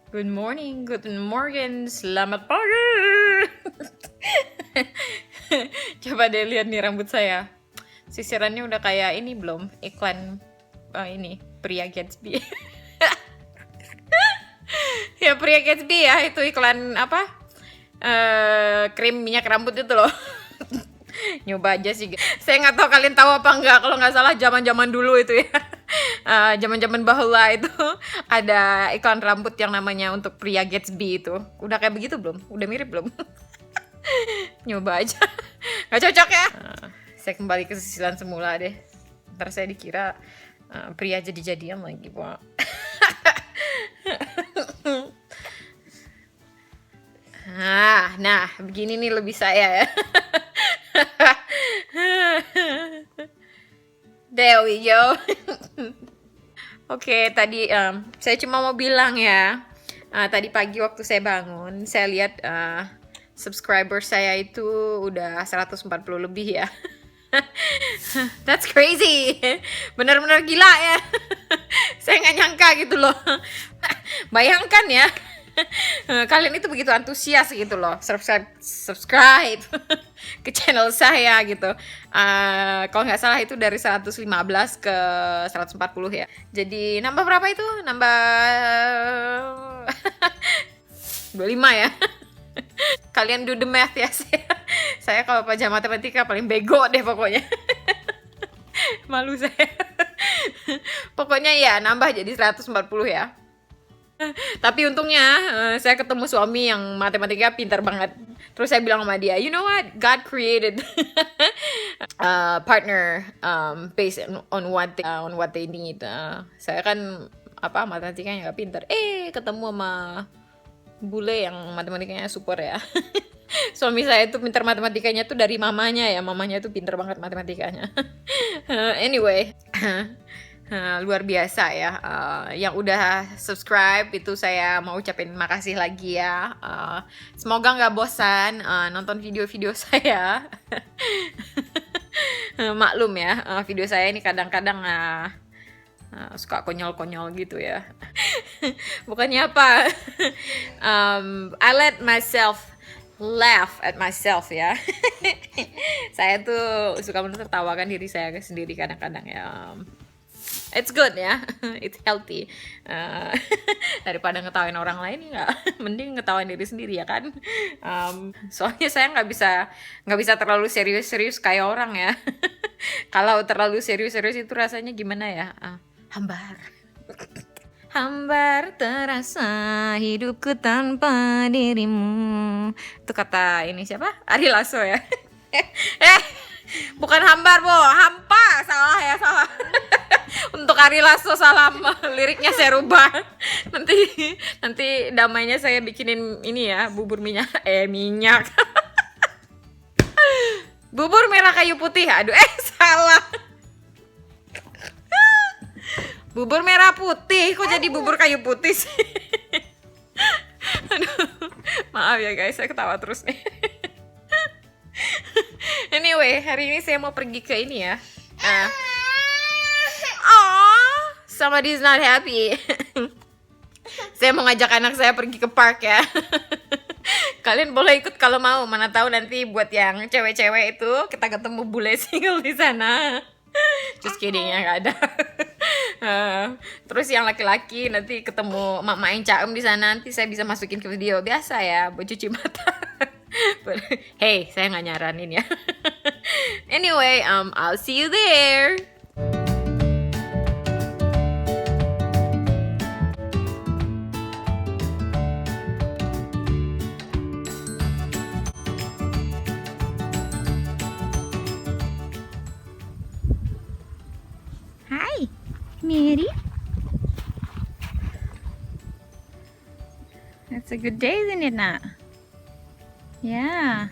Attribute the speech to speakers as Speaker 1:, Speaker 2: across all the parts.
Speaker 1: Good morning, selamat pagi. Coba deh lihat nih rambut saya. Sisirannya udah kayak ini belum? Iklan ini Pria Gatsby. Ya Pria Gatsby ya, itu iklan apa? Krim minyak rambut itu loh. Nyoba aja sih. Saya nggak tahu kalian tahu apa enggak. Kalau nggak salah zaman-zaman dulu itu ya. Zaman-zaman bahula itu ada iklan rambut yang namanya untuk Pria Gatsby itu. Udah kayak begitu belum? Udah mirip belum? Nyoba aja. Nggak cocok ya? Saya kembali ke sisilan semula deh. Ntar saya dikira pria jadi-jadian lagi, Pak. Nah, begini nih lebih saya ya. There we go. Oke, tadi saya cuma mau bilang ya. Tadi pagi waktu saya bangun, saya lihat subscriber saya itu udah 140 lebih ya. That's crazy. Benar-benar gila ya. Saya nggak nyangka gitu loh. Bayangkan ya. Kalian itu begitu antusias gitu loh. Subscribe ke channel saya gitu. Kalau nggak salah itu dari 115 ke 140 ya. Jadi nambah berapa itu? Nambah 25 ya. Kalian do the math ya. Saya kalau pelajaran matematika paling bego deh pokoknya. Malu saya. Pokoknya ya nambah jadi 140 ya. Tapi untungnya saya ketemu suami yang matematika pintar banget. Terus saya bilang sama dia, you know what, God created partner based on what they need. Saya kan matematikanya nggak pintar. Ketemu sama bule yang matematikanya super ya. Suami saya tuh pintar matematikanya tuh dari mamanya ya. Mamanya tuh pintar banget matematikanya. Anyway. Luar biasa ya. Yang udah subscribe itu saya mau ucapin makasih lagi ya. Semoga nggak bosan nonton video-video saya. Maklum ya, video saya ini kadang-kadang suka konyol-konyol gitu ya. Bukannya apa. I let myself laugh at myself ya. Saya tuh suka menertawakan diri saya sendiri kadang-kadang ya. It's good ya, it's healthy. Daripada ngetawain orang lain ya, mending ngetawain diri sendiri ya kan. Soalnya saya nggak bisa terlalu serius-serius kayak orang ya. Kalau terlalu serius-serius itu rasanya gimana ya? Hambar. Hambar terasa hidupku tanpa dirimu. Itu kata ini siapa? Ari Lasso ya. Bukan hambar, hampa. Salah. Untuk Ari Lasso salah, liriknya saya rubah. Nanti damainya saya bikinin ini ya, bubur minyak. Bubur merah kayu putih. Aduh, salah. Bubur merah putih, kok jadi bubur kayu putih sih? Aduh, maaf ya guys, saya ketawa terus nih. Anyway, hari ini saya mau pergi ke ini ya. Somebody's not happy. Saya mau ngajak anak saya pergi ke park ya. Kalian boleh ikut kalau mau. Mana tahu nanti buat yang cewek-cewek itu kita ketemu bule single di sana. Just kidding ya, nggak ada. Terus yang laki-laki nanti ketemu mama yang caem di sana, nanti saya bisa masukin ke video biasa ya buat cuci mata. Hey, saya nggak nyaranin ya. Anyway, I'll see you there. Hi, Mary. It's a good day, isn't it, Nak? Yeah.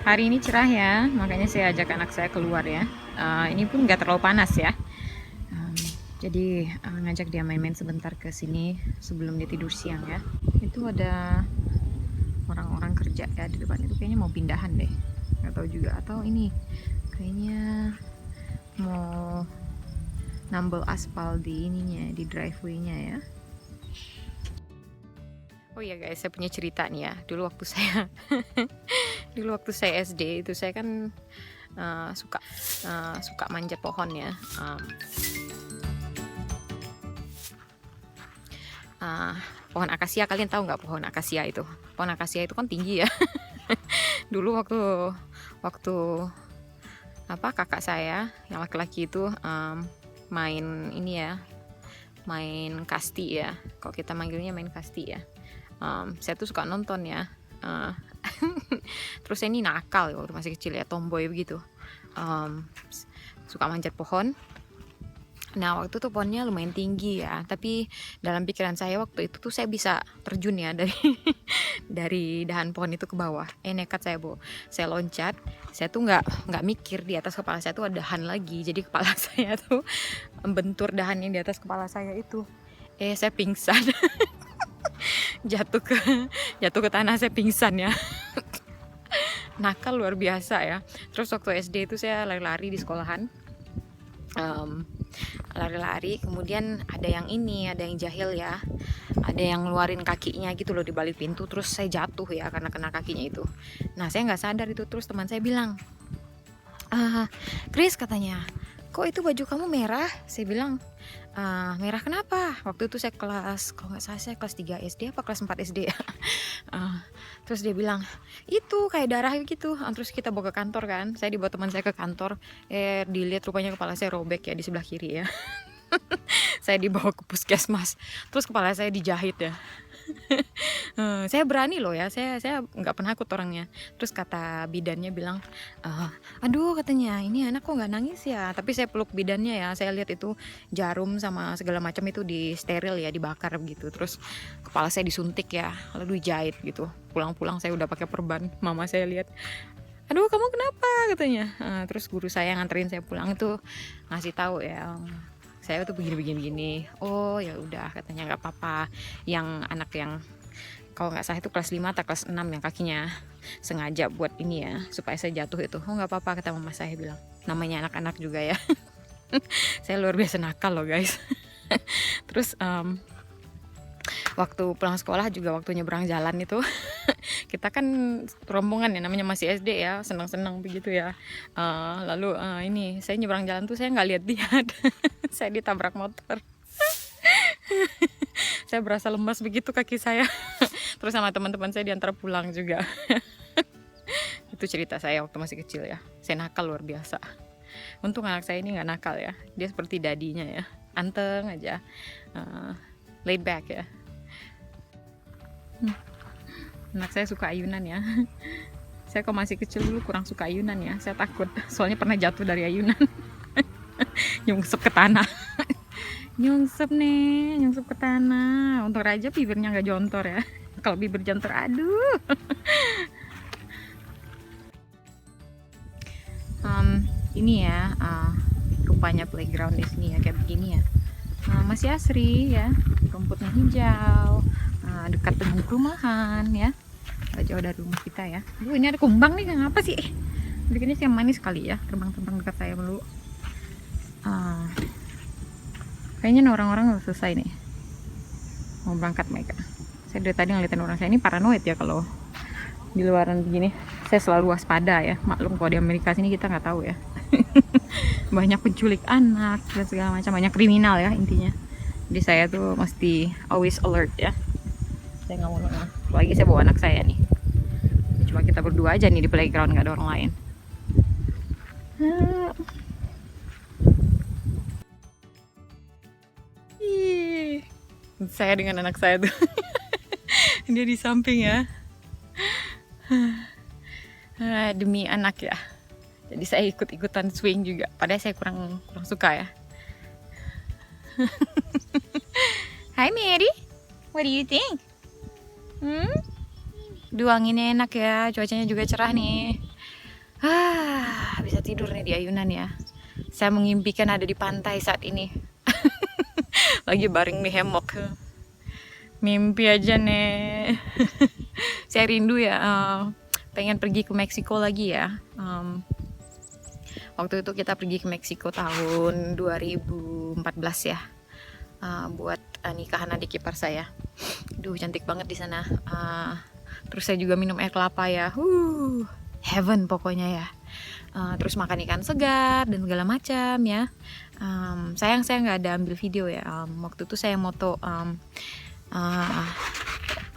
Speaker 1: Hari ini cerah ya, makanya saya ajak anak saya keluar ya. Ini pun nggak terlalu panas ya. Jadi ngajak dia main-main sebentar ke sini sebelum dia tidur siang ya. Itu ada orang-orang kerja ya di depan itu, kayaknya mau pindahan deh. Nggak tahu juga, atau ini kayaknya mau nambel aspal di ininya, di driveway-nya ya. Oh iya guys, saya punya cerita nih ya. Dulu waktu saya dulu waktu saya SD itu saya kan suka manjat pohon ya. Pohon akasia, kalian tahu nggak pohon akasia itu? Pohon akasia itu kan tinggi ya. Dulu waktu kakak saya yang laki-laki itu main ini ya, main kasti ya. Kalau kita manggilnya main kasti ya. Saya tuh suka nonton ya. Terus saya ini nakal ya, waktu masih kecil ya, tomboy begitu. Suka manjat pohon. Nah waktu itu pohonnya lumayan tinggi ya, tapi dalam pikiran saya waktu itu tuh saya bisa terjun ya dari dari dahan pohon itu ke bawah. Nekat saya saya loncat. Saya tuh nggak mikir di atas kepala saya tuh ada dahan lagi, jadi kepala saya tuh bentur dahan yang di atas kepala saya itu. Saya pingsan. jatuh ke tanah, saya pingsan ya. Nakal luar biasa ya. Terus waktu SD itu saya lari-lari di sekolahan. Lari-lari, kemudian ada yang jahil ya, ada yang ngeluarin kakinya gitu loh di balik pintu, terus saya jatuh ya karena kena kakinya itu. Nah saya nggak sadar itu, terus teman saya bilang, Chris katanya, kok itu baju kamu merah? Saya bilang, merah kenapa? Waktu itu saya kalau nggak salah saya kelas 3 SD apa kelas 4 SD ya. Terus dia bilang, itu kayak darah gitu. Terus kita bawa ke kantor kan, saya dibawa teman saya ke kantor. Dilihat rupanya kepala saya robek ya di sebelah kiri ya. Saya dibawa ke puskesmas, terus kepala saya dijahit ya. Saya berani loh ya, saya nggak penakut orangnya. Terus kata bidannya bilang, aduh katanya, ini anak kok nggak nangis ya. Tapi saya peluk bidannya ya, saya lihat itu jarum sama segala macam itu di steril ya, dibakar begitu. Terus kepala saya disuntik ya, lalu dijahit gitu. Pulang-pulang saya udah pakai perban. Mama saya lihat, aduh kamu kenapa katanya. Terus guru saya nganterin saya pulang itu ngasih tahu ya, saya tuh begini. Oh ya udah katanya, nggak apa-apa. Yang anak yang kalau nggak salah itu kelas 5 atau kelas 6 yang kakinya sengaja buat ini ya, supaya saya jatuh itu. Oh nggak apa-apa kata mama saya bilang. Namanya anak-anak juga ya. Saya luar biasa nakal loh guys. Terus waktu pulang sekolah juga, waktu nyebrang jalan itu kita kan rombongan ya, namanya masih SD ya, senang-senang begitu ya. Lalu ini saya nyebrang jalan tuh saya nggak lihat saya ditabrak motor. Saya berasa lemas begitu kaki saya. Terus sama teman-teman saya diantar pulang juga. Itu cerita saya waktu masih kecil ya. Saya nakal luar biasa. Untung anak saya ini nggak nakal ya, dia seperti dadinya ya, anteng aja, laid back ya. Anak saya suka ayunan ya. Saya kalau masih kecil dulu kurang suka ayunan ya, saya takut soalnya pernah jatuh dari ayunan. Nyungsep ke tanah. Nyungsep ke tanah. Untung aja bibirnya nggak jontor ya. Kalau bibir jontor, aduh. Ini ya, rupanya playground di sini ya kayak begini ya. Masih asri ya, rumputnya hijau, dekat dengan perumahan ya, gak jauh dari rumah kita ya. Ini ada kumbang nih, ngapa sih? Bikinnya sih yang manis kali ya, terbang-terbang dekat saya dulu. Kayaknya orang-orang udah selesai nih, mau berangkat mereka. Saya dari tadi ngeliatin orang saya ini paranoid ya kalau di luaran begini. Saya selalu waspada ya, maklum kalau di Amerika sini kita nggak tahu ya. Banyak penculik anak dan segala macam, banyak kriminal ya intinya. Jadi saya tuh mesti always alert ya. Saya nggak mau lengah, apalagi saya bawa anak saya nih. Cuma kita berdua aja nih di playground, nggak ada orang lain. Saya dengan anak saya tuh dia di samping ya. Demi anak ya, jadi saya ikut-ikutan swing juga, padahal saya kurang suka ya. Hai Mary, what do you think? Duh, anginnya enak ya, cuacanya juga cerah nih. Bisa tidur nih di ayunan ya. Saya mengimpikan ada di pantai saat ini. Lagi baring di hemok. Mimpi aja nih. Saya rindu ya, pengen pergi ke Meksiko lagi ya. Waktu itu kita pergi ke Meksiko tahun 2014 ya, buat nikahan adik ipar saya. Duh, cantik banget di sana. Terus saya juga minum air kelapa ya. Heaven pokoknya ya. Terus makan ikan segar dan segala macam ya. Sayang saya nggak ada ambil video ya. Waktu itu saya moto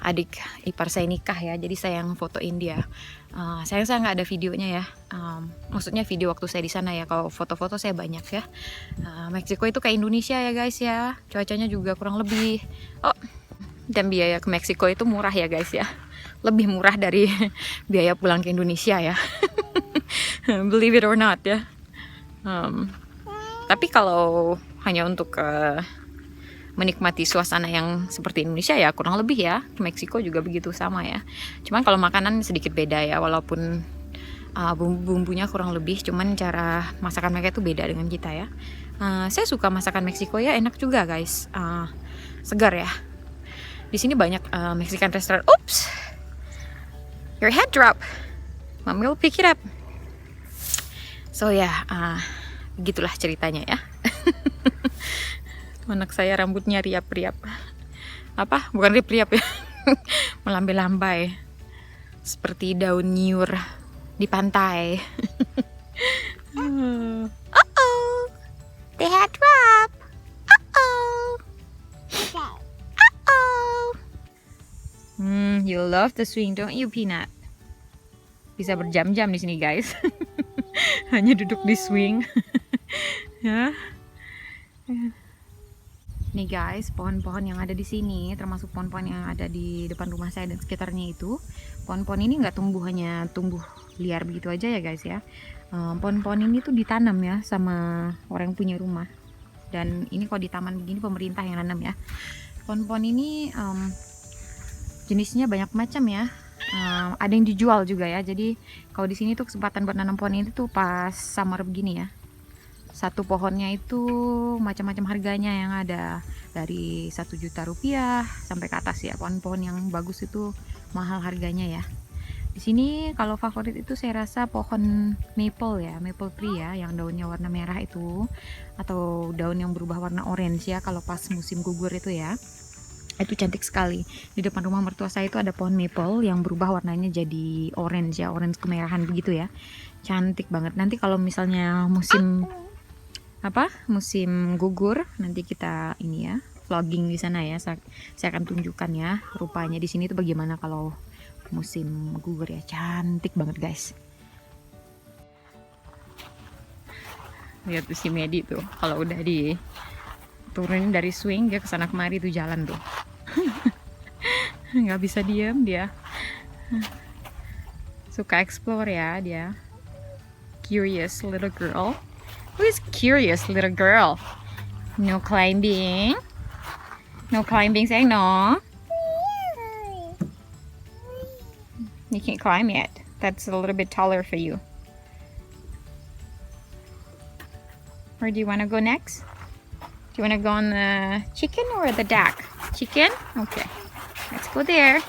Speaker 1: adik ipar saya nikah ya, jadi saya yang fotoin dia. Sayang saya nggak ada videonya ya. Maksudnya video waktu saya di sana ya. Kalau foto-foto saya banyak ya. Meksiko itu kayak Indonesia ya guys ya. Cuacanya juga kurang lebih. Dan biaya ke Meksiko itu murah ya guys ya. Lebih murah dari biaya pulang ke Indonesia ya. Believe it or not ya. Tapi kalau hanya untuk menikmati suasana yang seperti Indonesia ya kurang lebih ya, ke Meksiko juga begitu sama ya. Cuman kalau makanan sedikit beda ya, walaupun bumbu-bumbunya kurang lebih, cuman cara masakan mereka itu beda dengan kita ya. Saya suka masakan Meksiko ya, enak juga guys, segar ya. Di sini banyak Mexican restaurant. Oops, your head drop. Mommy will pick it up. So ya, begitulah ceritanya ya. Anak saya rambutnya riap-riap. Apa? Bukan riap-riap ya. Melambai-lambai. Seperti daun nyur di pantai. Uh-oh. The head drop. Uh-oh. Uh-oh. You love the swing, don't you, Peanut? Bisa berjam-jam di sini, guys. Hanya duduk di swing. Ya. Nih guys, pohon-pohon yang ada di sini, termasuk pohon-pohon yang ada di depan rumah saya dan sekitarnya itu, pohon-pohon ini nggak tumbuh hanya tumbuh liar begitu aja ya guys ya. Pohon-pohon ini tuh ditanam ya sama orang yang punya rumah. Dan ini kalau di taman begini pemerintah yang nanam ya. Pohon-pohon ini jenisnya banyak macam ya. Ada yang dijual juga ya. Jadi kalau di sini tuh kesempatan buat nanam pohon ini tuh pas summer begini ya. Satu pohonnya itu macam-macam harganya, yang ada dari 1 juta rupiah sampai ke atas ya. Pohon-pohon yang bagus itu mahal harganya ya. Di sini kalau favorit itu saya rasa pohon maple ya, maple tree ya, yang daunnya warna merah itu, atau daun yang berubah warna orange ya kalau pas musim gugur itu ya. Itu cantik sekali. Di depan rumah mertua saya itu ada pohon maple yang berubah warnanya jadi orange ya, orange kemerahan begitu ya. Cantik banget. Nanti kalau misalnya musim gugur, nanti kita ini ya vlogging di sana ya. Saya akan tunjukkan ya rupanya di sini tuh bagaimana kalau musim gugur ya. Cantik banget guys. Lihat tuh si Medi tuh, kalau udah turunin dari swing dia kesana kemari tuh jalan tuh. Nggak bisa diem dia. Suka explore ya dia. Curious little girl. Who is curious little girl? No climbing. No climbing, saying no. You can't climb yet. That's a little bit taller for you. Where do you want to go next? Do you want to go on the chicken or the duck? Chicken? Okay. Let's go there.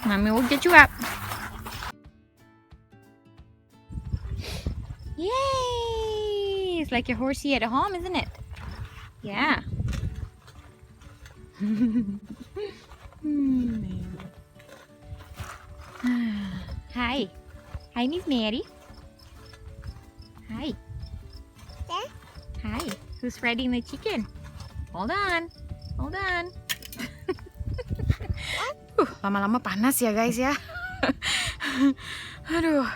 Speaker 1: Mommy will get you up. Yay! It's like a horsey at home, isn't it? Yeah. Hi. Hi, Miss Mary. Hi. Hi. Who's riding the chicken? Hold on. Hold on. Lama-lama panas ya guys ya. Aduh.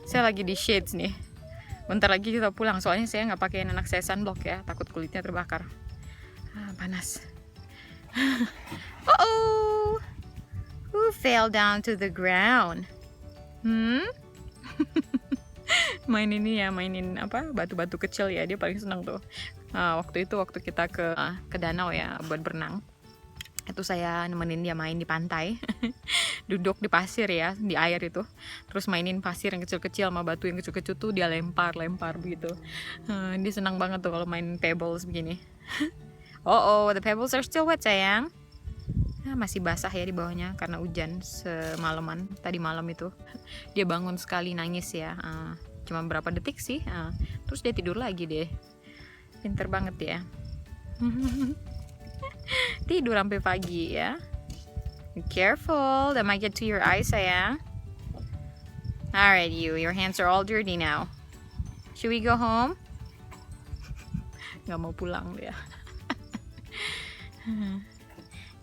Speaker 1: Saya lagi di shades nih. Bentar lagi kita pulang, soalnya saya nggak pakai anak saya sunblock ya, takut kulitnya terbakar. Panas. Oh, who fell down to the ground? Mainin batu-batu kecil ya, dia paling senang tuh. Waktu kita ke danau ya buat berenang. Itu saya nemenin dia main di pantai. Duduk di pasir ya, di air itu. Terus mainin pasir yang kecil-kecil sama batu yang kecil-kecil tuh dia lempar begitu. Dia senang banget tuh kalau main pebbles begini. Oh, the pebbles are still wet sayang. Masih basah ya di bawahnya karena hujan semalaman. Tadi malam itu dia bangun sekali nangis ya. cuma berapa detik sih. Terus dia tidur lagi deh. Pinter banget ya. Tidur sampai pagi ya. Be careful, that might get to your eyes, sayang. Alright, your hands are all dirty now. Should we go home? Gak mau pulang dia.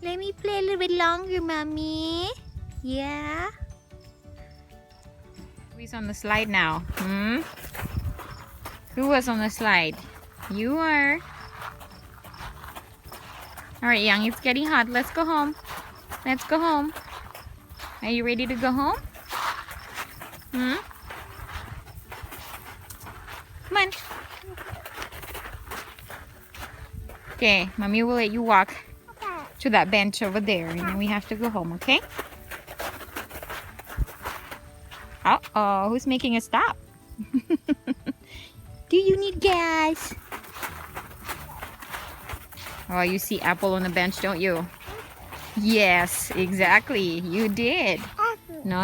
Speaker 1: Let me play a little bit longer, mommy. Yeah. Who's on the slide now? Who was on the slide? You are. Alright, Young, it's getting hot. Let's go home. Let's go home. Are you ready to go home? Come on. Okay, Mommy will let you walk to that bench over there, and then we have to go home, okay? Uh-oh, who's making a stop? Do you need gas? Oh, you see Apple on the bench, don't you? Yes, exactly. You did. No.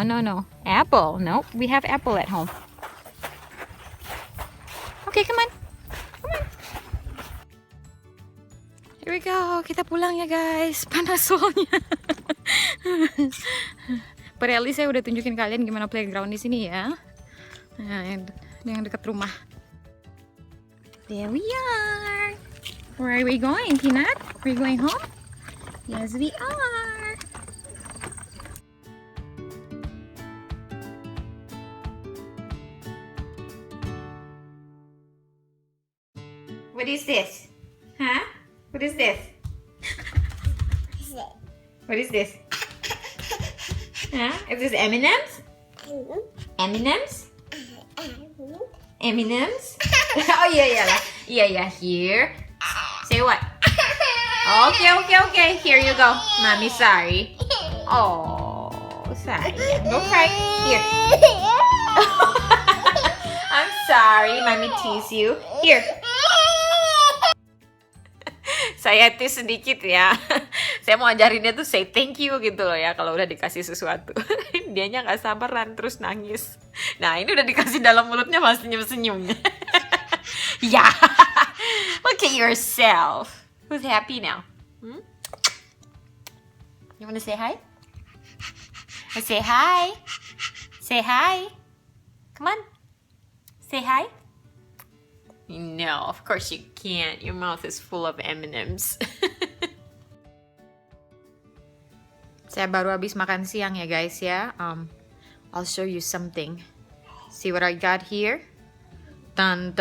Speaker 1: Apple. Nope, we have Apple at home. Okay, come on. Here we go. Kita pulang ya, guys. Panas soalnya. Per Ali saya udah tunjukin kalian gimana playground di sini ya. Nah, yang dekat rumah. There we are. Where are we going, Peanut? Are we going home? Yes, we are. What is this? Huh? What is this? What is this? Huh? Is this M&M's? M&M's? M&M's? Oh yeah lah. Yeah. Here. Say what? Okay. Here you go. Mommy, sorry. Oh, sorry. Don't cry. Here. I'm sorry. Mommy tease you. Here. Saya tease sedikit ya. Saya mau ajarin dia tuh say thank you gitu loh ya kalau udah dikasih sesuatu. Dianya nggak sabaran terus nangis. Nah ini udah dikasih dalam mulutnya masih senyum-senyum. Ya. Look at yourself. Who's happy now? You wanna say hi? Say hi. Say hi. Come on. Say hi. No, of course you can't. Your mouth is full of M&Ms. Saya baru habis makan siang ya guys ya. I'll show you something. See what I got here? Tan.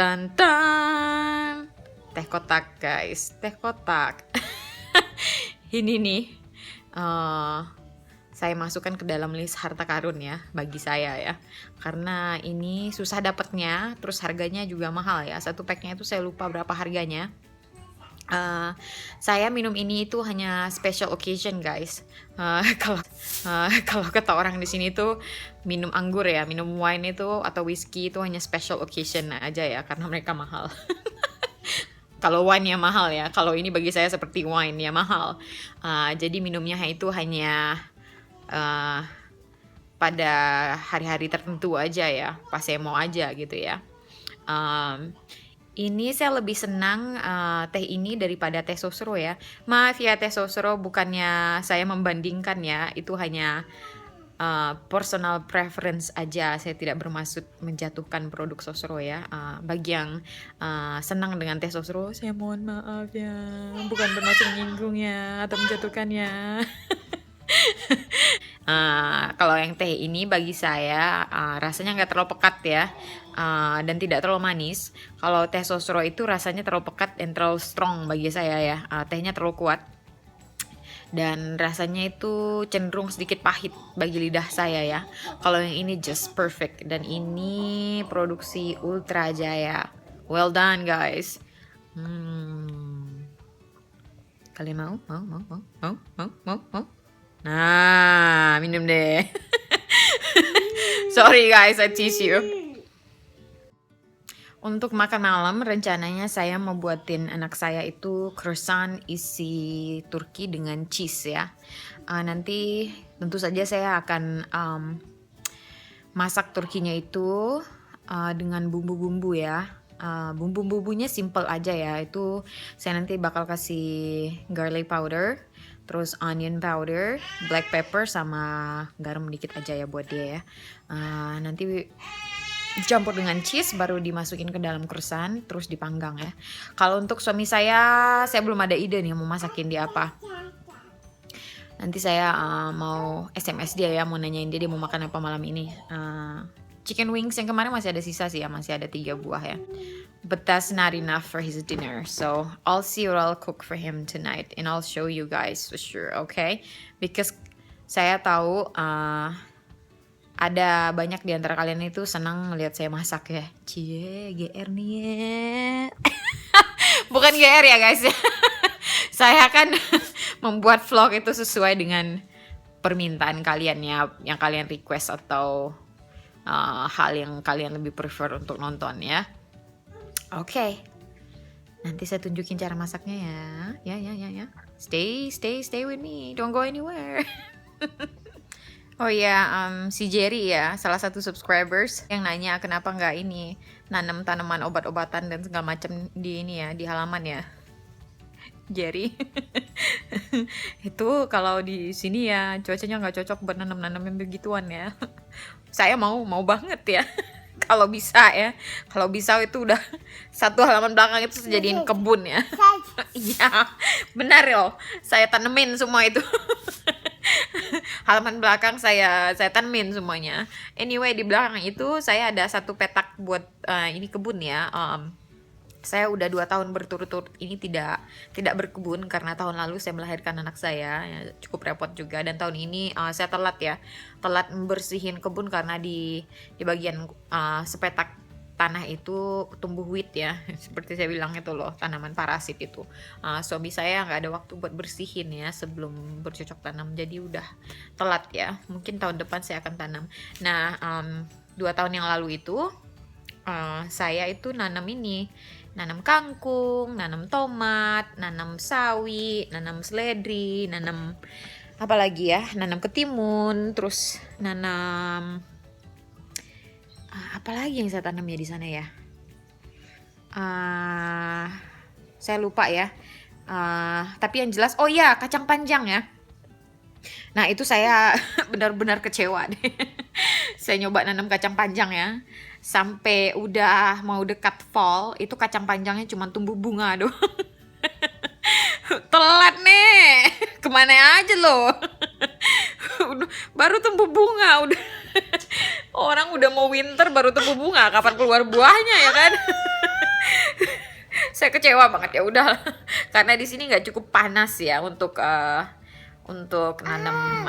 Speaker 1: Teh kotak guys, teh kotak. Ini nih, saya masukkan ke dalam list harta karun ya bagi saya ya. Karena ini susah dapatnya, terus harganya juga mahal ya. Satu packnya itu saya lupa berapa harganya. Saya minum ini itu hanya special occasion guys. Kalau kata orang di sini tuh minum anggur ya, minum wine itu atau whiskey itu hanya special occasion aja ya karena mereka mahal. Kalau wine ya mahal ya, kalau ini bagi saya seperti wine ya mahal. Jadi minumnya itu hanya pada hari-hari tertentu aja ya, pas saya mau aja gitu ya. Ini saya lebih senang teh ini daripada teh sosro ya. Maaf ya teh sosro, bukannya saya membandingkan ya, itu hanya personal preference aja. Saya tidak bermaksud menjatuhkan produk sosro ya. Bagi yang senang dengan teh sosro, saya mohon maaf ya, bukan bermaksud menyinggung ya atau menjatuhkan ya. Kalau yang teh ini bagi saya rasanya nggak terlalu pekat ya, dan tidak terlalu manis. Kalau teh sosro itu rasanya terlalu pekat dan terlalu strong bagi saya ya. Tehnya terlalu kuat dan rasanya itu cenderung sedikit pahit bagi lidah saya ya. Kalau yang ini just perfect, dan ini produksi Ultra Jaya. Well done guys. Kalian mau? Nah, minum deh. Sorry guys, I tease you. Untuk makan malam rencananya saya mau buatin anak saya itu croissant isi Turki dengan cheese ya. Nanti tentu saja saya akan masak Turkinya itu dengan bumbu-bumbu ya. Bumbu-bumbunya simple aja ya. Itu saya nanti bakal kasih garlic powder, terus onion powder, black pepper, sama garam dikit aja ya buat dia ya. Nanti dicampur dengan cheese, baru dimasukin ke dalam croissant, terus dipanggang ya. Kalau untuk suami saya belum ada ide nih mau masakin dia apa. Nanti saya mau SMS dia ya, mau nanyain dia mau makan apa malam ini. Chicken wings yang kemarin masih ada sisa sih ya, masih ada 3 buah ya. But that's not enough for his dinner. So I'll see what I'll cook for him tonight, and I'll show you guys for sure, okay? Because saya tahu ada banyak di antara kalian itu senang ngelihat saya masak ya. Cie, GR nih ya. Bukan GR ya guys ya. Saya kan membuat vlog itu sesuai dengan permintaan kalian ya, yang kalian request atau hal yang kalian lebih prefer untuk nonton ya. Oke. Nanti saya tunjukin cara masaknya ya. Ya. Stay with me. Don't go anywhere. Oh ya, si Jerry ya, salah satu subscribers yang nanya kenapa nggak ini nanam tanaman obat-obatan dan segala macam di ini ya, di halaman ya. Jerry, itu kalau di sini ya cuacanya nggak cocok buat nanam-nanam yang begituan ya. Saya mau banget ya. Kalau bisa ya, kalau bisa itu udah satu halaman belakang itu sejadiin kebun ya. Iya, benar loh. Saya tanemin semua itu. Halaman belakang saya tanemin semuanya. Anyway, di belakang itu saya ada satu petak buat ini kebun ya. Saya udah 2 tahun berturut-turut ini tidak berkebun karena tahun lalu saya melahirkan anak saya ya, cukup repot juga, dan tahun ini saya telat membersihin kebun karena di bagian sepetak tanah itu tumbuh wheat ya, seperti saya bilang itu loh, tanaman parasit itu. Suami saya nggak ada waktu buat bersihin ya sebelum bercocok tanam, jadi udah telat ya. Mungkin tahun depan saya akan tanam. Nah, 2 tahun yang lalu itu saya itu nanam kangkung, nanam tomat, nanam sawi, nanam seledri, nanam apa lagi ya, nanam ketimun, terus nanam apa lagi yang saya tanam ya di sana ya, saya lupa ya, tapi yang jelas oh ya, kacang panjang ya. Nah itu saya benar-benar kecewa deh. Saya nyoba nanam kacang panjang ya, sampai udah mau dekat fall itu kacang panjangnya cuma tumbuh bunga doang. Telat nih, kemana aja loh. Baru tumbuh bunga udah. Orang udah mau winter baru tumbuh bunga, kapan keluar buahnya ya kan. Saya kecewa banget ya udah, karena di sini nggak cukup panas ya untuk nanam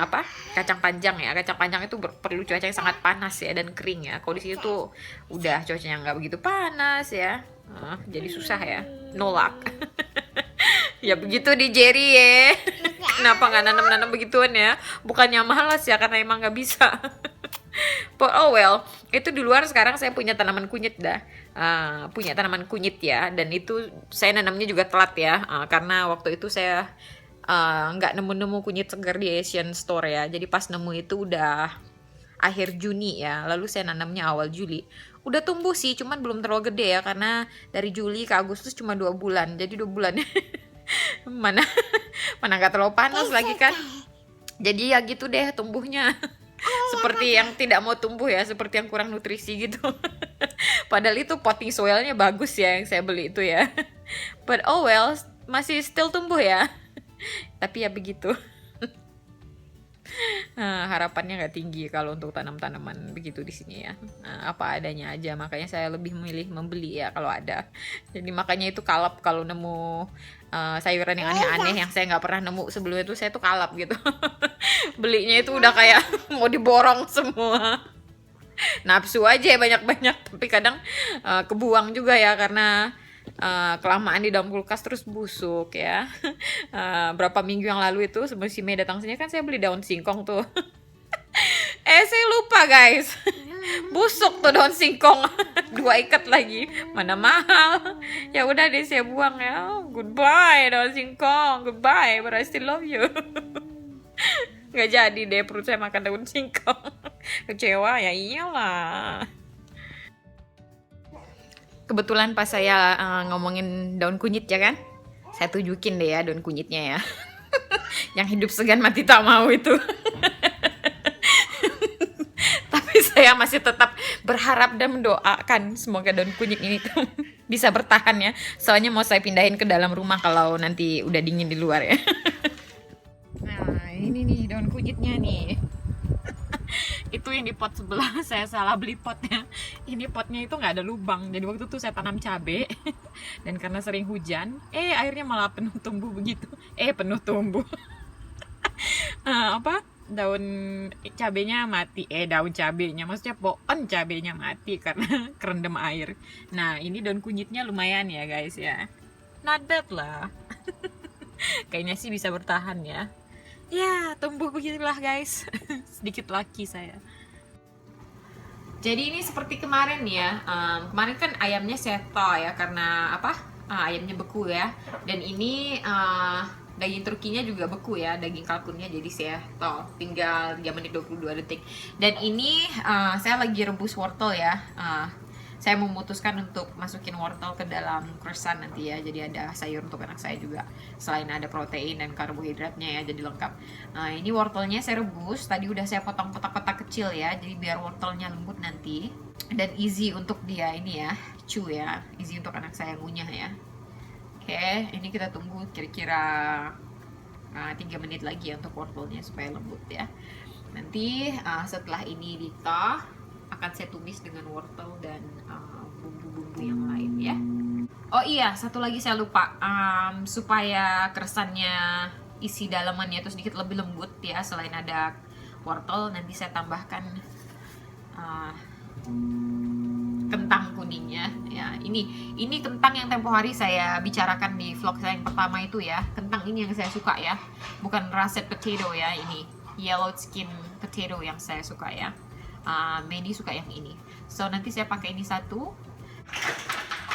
Speaker 1: kacang panjang ya. Kacang panjang itu perlu cuaca yang sangat panas ya dan kering ya. Kalau di sini tuh udah cuacanya nggak begitu panas ya, jadi susah ya, no luck. Ya begitu di Jerry ya. Kenapa nggak nanam begituan ya? Bukannya malas ya, karena emang nggak bisa. But oh well, itu di luar sekarang saya punya tanaman kunyit dah. Punya tanaman kunyit ya, dan itu saya nanamnya juga telat ya, karena waktu itu saya nggak nemu kunyit segar di Asian Store ya. Jadi pas nemu itu udah akhir Juni ya, lalu saya nanamnya awal Juli. Udah tumbuh sih, cuman belum terlalu gede ya, karena dari Juli ke Agustus cuma 2 bulan. Jadi 2 bulan mana nggak terlalu panas lagi kan. Jadi ya gitu deh tumbuhnya. Seperti yang tidak mau tumbuh ya, seperti yang kurang nutrisi gitu. Padahal itu potting soilnya bagus ya yang saya beli itu ya. But oh well, masih still tumbuh ya. Tapi ya begitu. Harapannya nggak tinggi kalau untuk tanam-tanaman begitu di sini ya. Apa adanya aja, makanya saya lebih memilih membeli ya kalau ada. Jadi makanya itu kalap kalau nemu sayuran yang aneh-aneh yang saya nggak pernah nemu sebelumnya, itu saya tuh kalap gitu. Belinya itu udah kayak mau diborong semua. Nafsu aja ya banyak-banyak, tapi kadang kebuang juga ya karena kelamaan di dalam kulkas terus busuk ya. Berapa minggu yang lalu itu sebelum si Mei datang sini kan saya beli daun singkong tuh. Saya lupa guys. Busuk tuh daun singkong. 2 ikat lagi, mana mahal. Ya udah deh saya buang ya. Goodbye daun singkong, goodbye, but I still love you. Nggak jadi deh, perut saya makan daun singkong. Kecewa ya, iyalah. kebetulan pas saya ngomongin daun kunyit ya kan, saya tunjukin deh ya daun kunyitnya ya. Yang hidup segan mati tak mau itu. Tapi saya masih tetap berharap dan mendoakan semoga daun kunyit ini tuh bisa bertahan ya. Soalnya mau saya pindahin ke dalam rumah kalau nanti udah dingin di luar ya. Nah, ini nih daun kunyitnya nih. Itu yang di pot sebelah saya salah beli potnya. Ini potnya itu nggak ada lubang, jadi waktu itu saya tanam cabe dan karena sering hujan airnya malah penuh tumbuh begitu, penuh tumbuh. Daun cabenya mati, daun cabenya maksudnya pohon cabenya mati karena kerendam air. Nah ini daun kunyitnya lumayan ya guys ya, not bad lah. Kayaknya sih bisa bertahan ya. Ya, tumbuh begitulah guys. Sedikit laki saya. Jadi ini seperti kemarin ya. Kemarin kan ayamnya saya thaw ya karena apa? Ayamnya beku ya. Dan ini daging turkinya juga beku ya, daging kalkunnya, jadi saya thaw. Tinggal 3 menit 22 detik. Dan ini saya lagi rebus wortel ya. Saya memutuskan untuk masukin wortel ke dalam croissant nanti ya, jadi ada sayur untuk anak saya juga, selain ada protein dan karbohidratnya ya, jadi lengkap. Ini wortelnya saya rebus, tadi udah saya potong kotak-kotak kecil ya, jadi biar wortelnya lembut nanti dan easy untuk dia ini ya, chew ya, easy untuk anak saya ngunyah ya. Oke, ini kita tunggu kira-kira 3 menit lagi ya untuk wortelnya supaya lembut ya. Nanti setelah ini ditah akan saya tumis dengan wortel dan bumbu-bumbu yang lain ya. Oh iya, satu lagi saya lupa, supaya keresannya isi dalamannya itu sedikit lebih lembut ya, selain ada wortel nanti saya tambahkan kentang kuningnya ya. Ini kentang yang tempo hari saya bicarakan di vlog saya yang pertama itu ya. Kentang ini yang saya suka ya, bukan russet potato ya, ini yellow skin potato yang saya suka ya. Medi suka yang ini. So nanti saya pakai ini satu.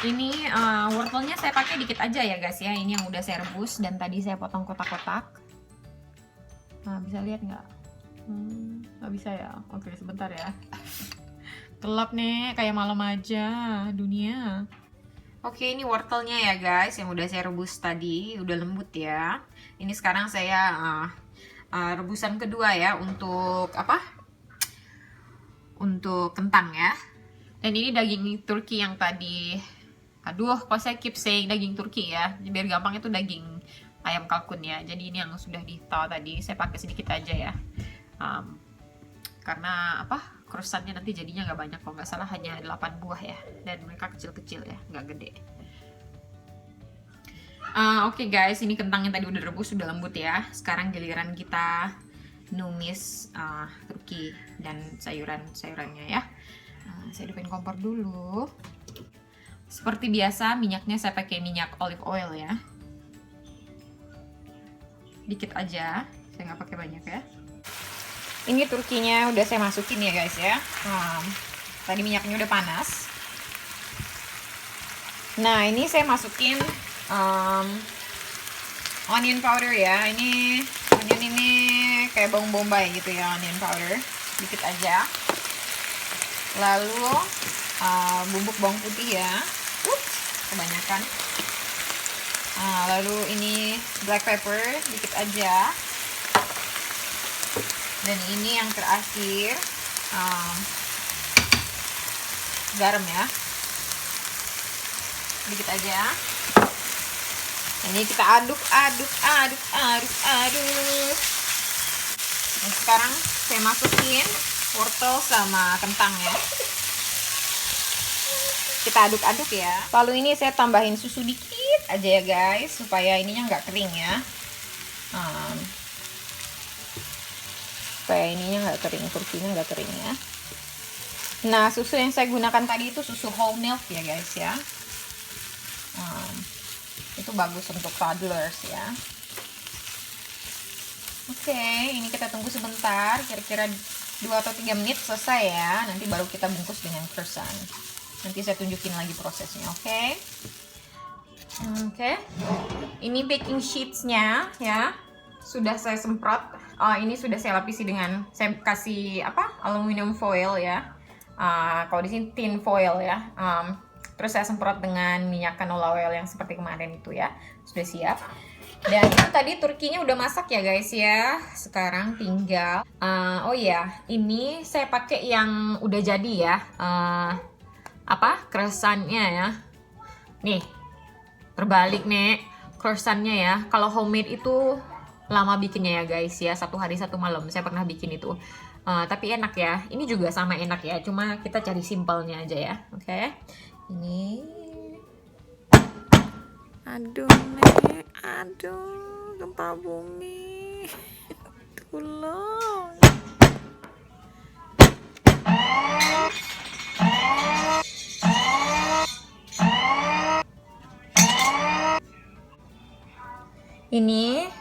Speaker 1: Ini wortelnya saya pakai dikit aja ya guys ya. Ini yang udah saya rebus dan tadi saya potong kotak-kotak. Bisa lihat nggak? Nggak bisa ya. Oke, sebentar ya. Gelap nih, kayak malam aja dunia. Oke, ini wortelnya ya guys, yang udah saya rebus tadi, udah lembut ya. Ini sekarang saya rebusan kedua ya untuk apa? Untuk kentang ya. Dan ini daging Turki yang tadi, aduh kok saya keep saying daging Turki ya, biar gampang, itu daging ayam kalkun ya. Jadi ini yang sudah dithaw tadi, saya pakai sedikit aja ya, karena apa, croissantnya nanti jadinya nggak banyak, kalau nggak salah hanya 8 buah ya, dan mereka kecil-kecil ya, nggak gede. Oke guys, ini kentang yang tadi udah rebus, sudah lembut ya. Sekarang giliran kita numis Turki dan sayurannya ya. Saya hidupin kompor dulu. Seperti biasa minyaknya saya pakai minyak olive oil ya, dikit aja, saya nggak pakai banyak ya. Ini Turkinya udah saya masukin ya guys ya. Tadi minyaknya udah panas. Nah ini saya masukin onion powder ya. Ini onion ini kayak bawang bombay gitu ya, onion powder dikit aja. Lalu bubuk bawang putih ya, kebanyakan. Lalu ini black pepper dikit aja. Dan ini yang terakhir garam ya, dikit aja. Ini kita aduk. Nah, sekarang saya masukin wortel sama kentang ya. Kita aduk-aduk ya. Lalu ini saya tambahin susu dikit aja ya guys, supaya ininya nggak kering ya. Supaya ininya nggak kering, turkinya nggak kering ya. Nah susu yang saya gunakan tadi itu susu whole milk ya guys ya. Itu bagus untuk toddlers ya. Oke, ini kita tunggu sebentar, kira-kira 2 atau 3 menit selesai ya. Nanti baru kita bungkus dengan croissant. Nanti saya tunjukin lagi prosesnya, oke? Oke. Ini baking sheets-nya ya. Sudah saya semprot. Ini sudah saya lapisi dengan, saya kasih apa? Aluminium foil ya. Kalau di sini tin foil ya. Terus saya semprot dengan minyak canola oil yang seperti kemarin itu ya. Sudah siap. Dan itu tadi turkinya udah masak ya guys ya. Sekarang tinggal oh ya, ini saya pakai yang udah jadi ya. Croissantnya ya. Nih, terbalik nih croissantnya ya. Kalau homemade itu lama bikinnya ya guys ya, 1 hari 1 malam. Saya pernah bikin itu. Tapi enak ya. Ini juga sama enak ya. Cuma kita cari simpelnya aja ya. Oke. Ini. Aduh nek, aduh gempa bumi. Tolong. Ini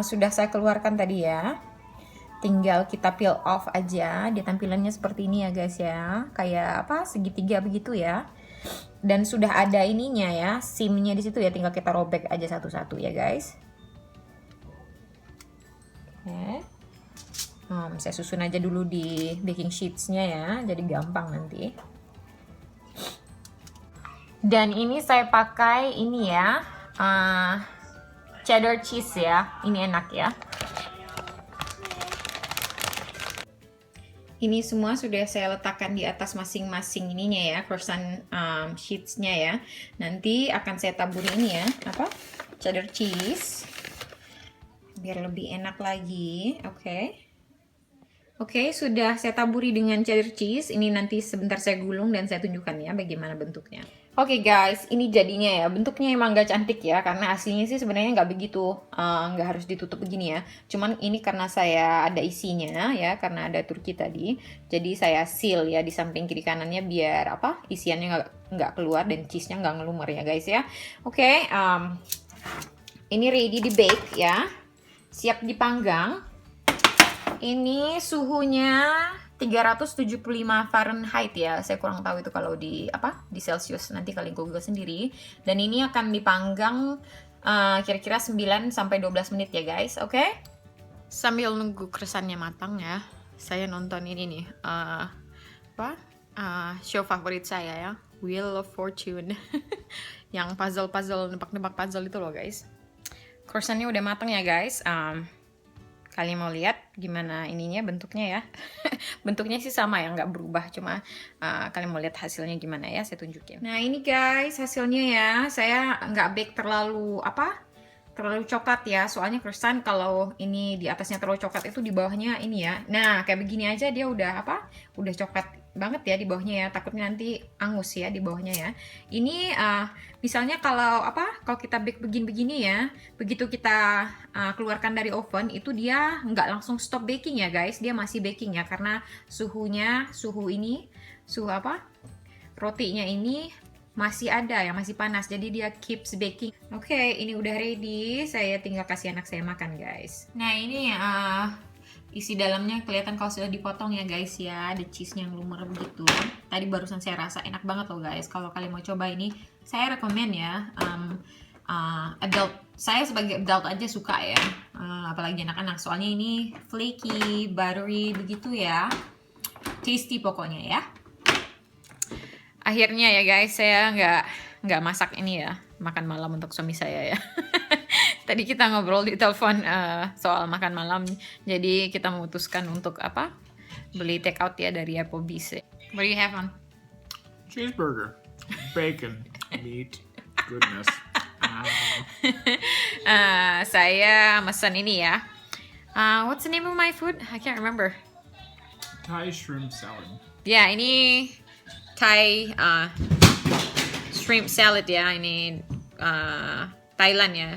Speaker 1: sudah saya keluarkan tadi ya. Tinggal kita peel off aja. Dia tampilannya seperti ini ya guys ya. Kayak segitiga begitu ya. Dan sudah ada ininya ya, simnya di situ ya. Tinggal kita robek aja satu-satu ya guys. Oke. Saya susun aja dulu di baking sheets-nya ya. Jadi gampang nanti. Dan ini saya pakai ini ya. Cheddar cheese ya. Ini enak ya. Ini semua sudah saya letakkan di atas masing-masing ininya ya, croissant sheets-nya ya. Nanti akan saya taburi ini ya, cheddar cheese. Biar lebih enak lagi, oke. Oke, sudah saya taburi dengan cheddar cheese. Ini nanti sebentar saya gulung dan saya tunjukkan ya bagaimana bentuknya. Oke guys, ini jadinya ya. Bentuknya emang gak cantik ya, karena aslinya sih sebenarnya nggak begitu, nggak harus ditutup begini ya. Cuman ini karena saya ada isinya ya, karena ada turki tadi. Jadi saya seal ya di samping kiri kanannya biar isiannya nggak keluar dan cheese-nya nggak ngelumur ya guys ya. Oke, ini ready di bake ya, siap dipanggang. Ini suhunya 375 Fahrenheit ya. Saya kurang tahu itu kalau di Celsius. Nanti kalian Google sendiri. Dan ini akan dipanggang kira-kira 9 sampai 12 menit ya guys. Oke? Sambil nunggu croissantnya matang ya, saya nonton ini nih. Show favorit saya ya, Wheel of Fortune. Yang puzzle-puzzle, nebak-nebak puzzle itu loh guys. Croissantnya udah matang ya guys. Kalian mau lihat gimana ininya bentuknya ya. Bentuknya sih sama ya, nggak berubah. Cuma kalian mau lihat hasilnya gimana ya, saya tunjukin. Nah ini guys hasilnya ya. Saya nggak bake terlalu coklat ya. Soalnya croissant kalau ini di atasnya terlalu coklat itu di bawahnya ini ya. Nah kayak begini aja dia udah udah coklat banget ya di bawahnya ya. Takutnya nanti angus ya di bawahnya ya. Ini misalnya kalau kita bake begini ya, begitu kita keluarkan dari oven itu dia nggak langsung stop baking ya guys. Dia masih baking ya, karena suhu rotinya ini masih ada ya, masih panas, jadi dia keeps baking. Oke, ini udah ready. Saya tinggal kasih anak saya makan guys. Nah ini isi dalamnya kelihatan kalau sudah dipotong ya guys ya. Ada cheese-nya yang lumer begitu. Tadi barusan saya rasa enak banget loh guys. Kalau kalian mau coba ini, saya rekomen ya. Adult, saya sebagai adult aja suka ya. Apalagi anak-anak, soalnya ini flaky, buttery begitu ya. Tasty pokoknya ya. Akhirnya ya guys, saya nggak masak ini ya, makan malam untuk suami saya ya. Tadi kita ngobrol di telepon soal makan malam, jadi kita memutuskan untuk beli take out ya dari Applebee's. What do you have on?
Speaker 2: Cheeseburger, bacon, meat, goodness.
Speaker 1: Saya pesan ini ya. What's the name of my food? I can't remember.
Speaker 2: Thai shrimp salad.
Speaker 1: Ya, ini Thai shrimp salad ya. Ini Thailand ya.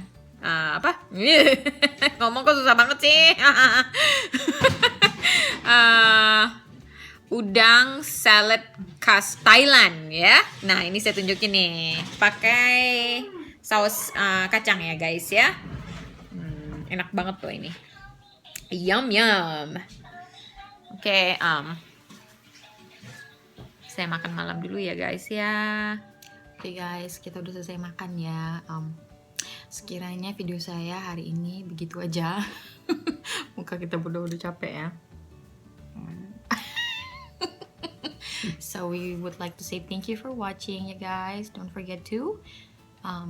Speaker 1: Ngomong kok susah banget sih. Udang salad khas Thailand ya. Nah ini saya tunjukin nih, pakai saus kacang ya guys ya. Enak banget tuh ini. Yum yum. Oke, saya makan malam dulu ya guys ya. Oke guys, kita udah selesai makan ya. Sekiranya video saya hari ini begitu aja. Muka kita berdua udah capek ya. So we would like to say thank you for watching, you guys. Don't forget to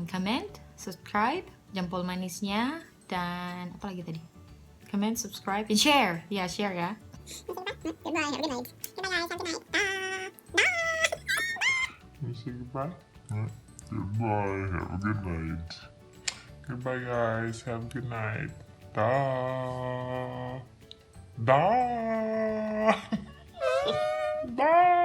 Speaker 1: comment, subscribe, jempol manisnya, dan apa lagi tadi? Comment, subscribe, and share. Yeah, share ya.
Speaker 3: Goodbye, have a good night. Goodbye guys, have a good night. Bye.
Speaker 4: You say goodbye? Goodbye, have a good night. Goodbye, guys, have a good night. Da. Da. Da.